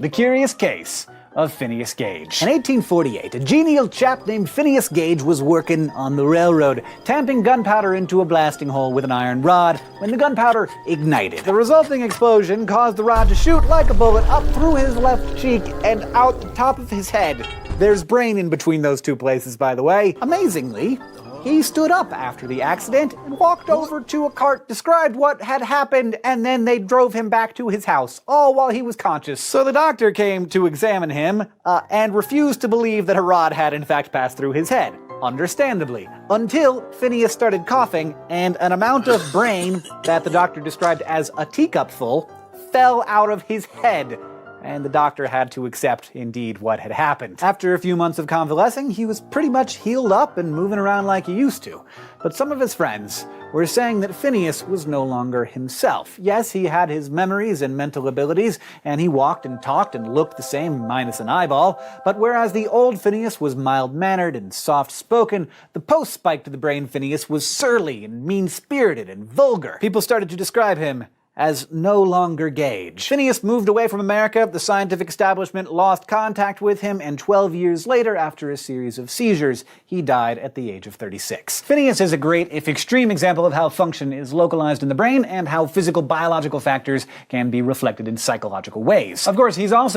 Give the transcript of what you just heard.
The Curious Case of Phineas Gage. In 1848, a genial chap named Phineas Gage was working on the railroad, tamping gunpowder into a blasting hole with an iron rod when the gunpowder ignited. The resulting explosion caused the rod to shoot like a bullet up through his left cheek and out the top of his head. There's brain in between those two places, by the way. Amazingly, he stood up after the accident and walked over to a cart, described what had happened, and then they drove him back to his house, all while he was conscious. So the doctor came to examine him, and refused to believe that a rod had in fact passed through his head. Understandably. Until Phineas started coughing, and an amount of brain that the doctor described as a teacupful fell out of his head. And the doctor had to accept, indeed, what had happened. After a few months of convalescing, he was pretty much healed up and moving around like he used to. But some of his friends were saying that Phineas was no longer himself. Yes, he had his memories and mental abilities, and he walked and talked and looked the same, minus an eyeball. But whereas the old Phineas was mild-mannered and soft-spoken, the post-spike to the brain Phineas was surly and mean-spirited and vulgar. People started to describe him as no longer Gage. Phineas moved away from America, the scientific establishment lost contact with him, and 12 years later, after a series of seizures, he died at the age of 36. Phineas is a great, if extreme, example of how function is localized in the brain and how physical biological factors can be reflected in psychological ways. Of course, he's also